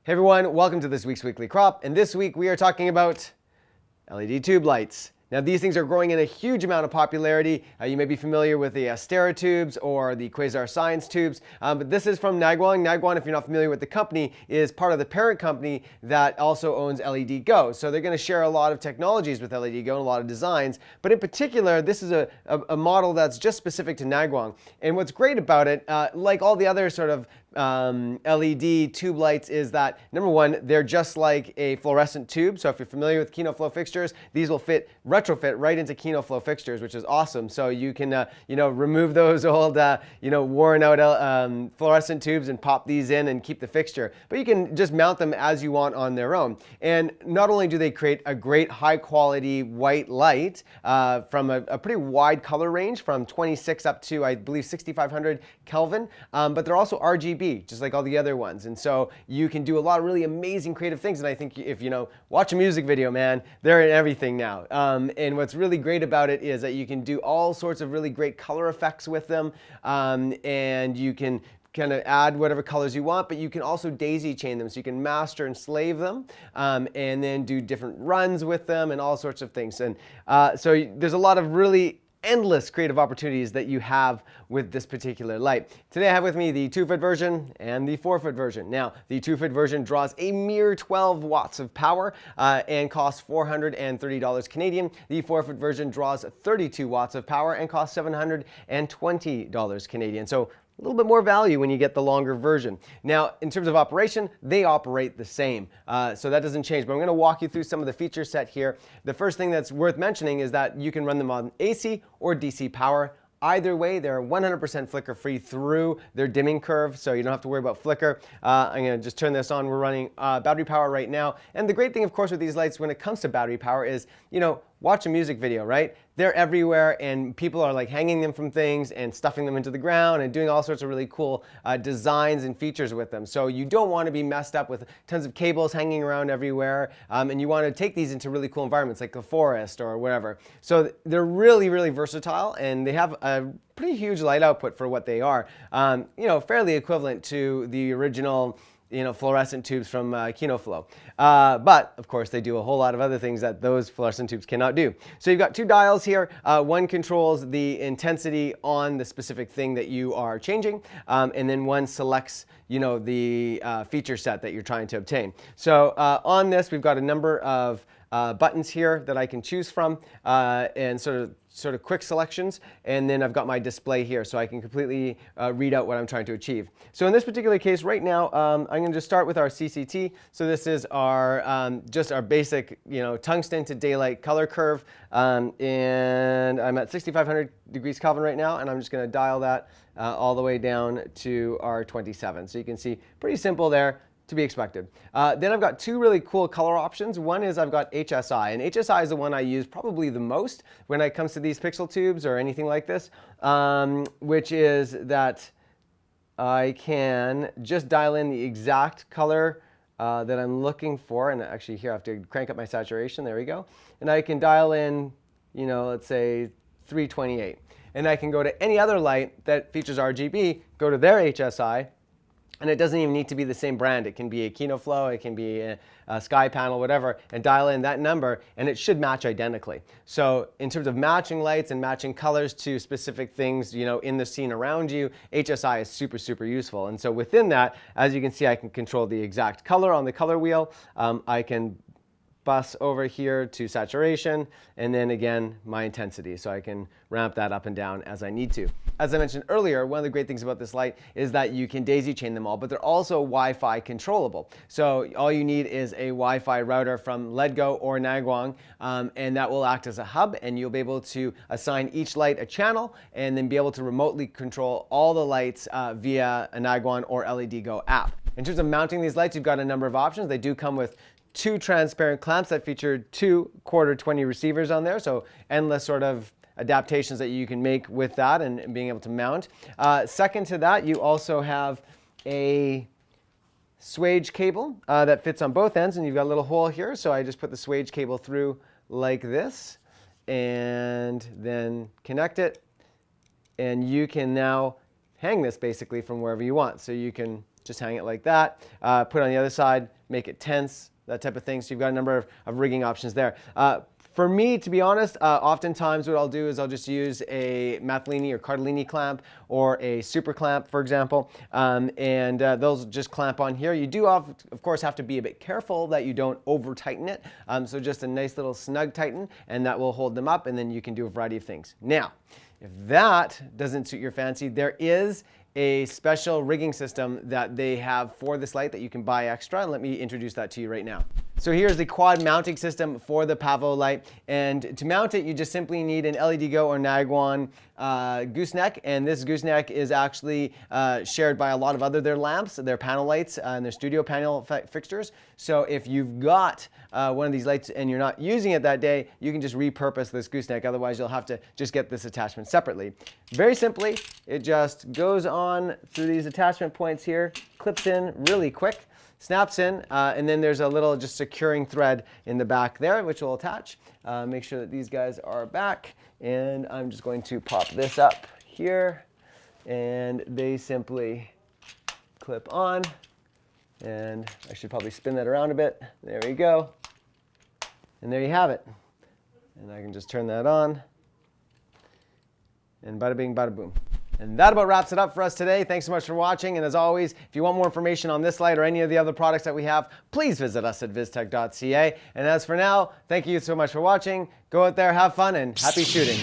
Hey everyone, welcome to this week's Weekly Crop, and this week we are talking about LED tube lights. Now these things are growing in a huge amount of popularity. You may be familiar with the Astera tubes or the Quasar Science tubes, but this is from Nanguang. Nanguang, if you're not familiar with the company, is part of the parent company that also owns LED Go. So they're going to share a lot of technologies with LED Go and a lot of designs, but in particular this is a model that's just specific to Nanguang. And what's great about it, like all the other sort of LED tube lights, is that number one, they're just like a fluorescent tube. So if you're familiar with Kino Flow fixtures, these will retrofit right into Kino Flow fixtures, which is awesome. So you can remove those old worn out fluorescent tubes and pop these in and keep the fixture. But you can just mount them as you want on their own. And not only do they create a great high quality white light from a pretty wide color range from 26 up to I believe 6500 Kelvin, but they're also RGB, just like all the other ones. And so you can do a lot of really amazing creative things. And I think if watch a music video, man, they're in everything now. And what's really great about it is that you can do all sorts of really great color effects with them. And you can kind of add whatever colors you want, but you can also daisy chain them. So you can master and slave them, and then do different runs with them and all sorts of things. And so there's a lot of really endless creative opportunities that you have with this particular light. Today I have with me the 2-foot version and the 4-foot version. Now, the 2-foot version draws a mere 12 watts of power and costs $430 Canadian. The 4-foot version draws 32 watts of power and costs $720 Canadian. So a little bit more value when you get the longer version. Now, in terms of operation, they operate the same. So that doesn't change, but I'm going to walk you through some of the feature set here. The first thing that's worth mentioning is that you can run them on AC or DC power. Either way, they're 100% flicker free through their dimming curve, so you don't have to worry about flicker. I'm going to just turn this on. We're running battery power right now. And the great thing, of course, with these lights when it comes to battery power is, watch a music video, right? They're everywhere, and people are like hanging them from things and stuffing them into the ground and doing all sorts of really cool designs and features with them. So you don't want to be messed up with tons of cables hanging around everywhere, and you want to take these into really cool environments like the forest or whatever. So they're really, really versatile, and they have a pretty huge light output for what they are. Fairly equivalent to the original fluorescent tubes from Kino Flow. But of course they do a whole lot of other things that those fluorescent tubes cannot do. So you've got two dials here. One controls the intensity on the specific thing that you are changing, and then one selects the feature set that you're trying to obtain. So on this we've got a number of buttons here that I can choose from, and sort of quick selections, and then I've got my display here so I can completely read out what I'm trying to achieve. So in this particular case right now, I'm going to just start with our CCT. So this is our just our basic tungsten to daylight color curve, and I'm at 6500 degrees Kelvin right now, and I'm just going to dial that all the way down to our 27. So you can see pretty simple there, to be expected. Then I've got two really cool color options. One is I've got HSI, and HSI is the one I use probably the most when it comes to these pixel tubes or anything like this, which is that I can just dial in the exact color that I'm looking for. And actually here I have to crank up my saturation. There we go. And I can dial in, let's say 328. And I can go to any other light that features RGB, go to their HSI, and it doesn't even need to be the same brand. It can be a Kino Flow, it can be a Sky Panel, whatever, and dial in that number, and it should match identically. So in terms of matching lights and matching colors to specific things, in the scene around you, HSI is super, super useful. And so within that, as you can see, I can control the exact color on the color wheel. I can bus over here to saturation, and then again my intensity, so I can ramp that up and down as I need to. As I mentioned earlier, one of the great things about this light is that you can daisy chain them all, but they're also Wi-Fi controllable. So all you need is a Wi-Fi router from LEDGO or Nanguang, and that will act as a hub, and you'll be able to assign each light a channel and then be able to remotely control all the lights via a Nanguang or LED Go app. In terms of mounting these lights, you've got a number of options. They do come with two transparent clamps that feature two quarter 20 receivers on there, so endless sort of adaptations that you can make with that and being able to mount. Second to that, you also have a swage cable that fits on both ends, and you've got a little hole here, so I just put the swage cable through like this and then connect it, and you can now hang this basically from wherever you want. So you can just hang it like that. Put it on the other side, make it tense, that type of thing. So you've got a number of rigging options there. For me, to be honest, oftentimes what I'll do is I'll just use a Mathellini or Cardellini clamp or a super clamp, for example, and those just clamp on here. You do, of course, have to be a bit careful that you don't over tighten it. So just a nice little snug tighten, and that will hold them up, and then you can do a variety of things. Now, if that doesn't suit your fancy, there is a special rigging system that they have for this light that you can buy extra, and let me introduce that to you right now. So here's the quad mounting system for the Pavolite, and to mount it you just simply need an LED Go or Nanguang gooseneck, and this gooseneck is actually shared by a lot of their lamps, their panel lights, and their studio panel fixtures. So if you've got one of these lights and you're not using it that day, you can just repurpose this gooseneck. Otherwise you'll have to just get this attachment separately. Very simply, it just goes on through these attachment points here, clips in really quick, snaps in, and then there's a little just securing thread in the back there, which will attach. Make sure that these guys are back, and I'm just going to pop this up here, and they simply clip on, and I should probably spin that around a bit. There we go, and there you have it. And I can just turn that on, and bada bing, bada boom. And that about wraps it up for us today. Thanks so much for watching. And as always, if you want more information on this light or any of the other products that we have, please visit us at vistek.ca. And as for now, thank you so much for watching. Go out there, have fun, and happy shooting.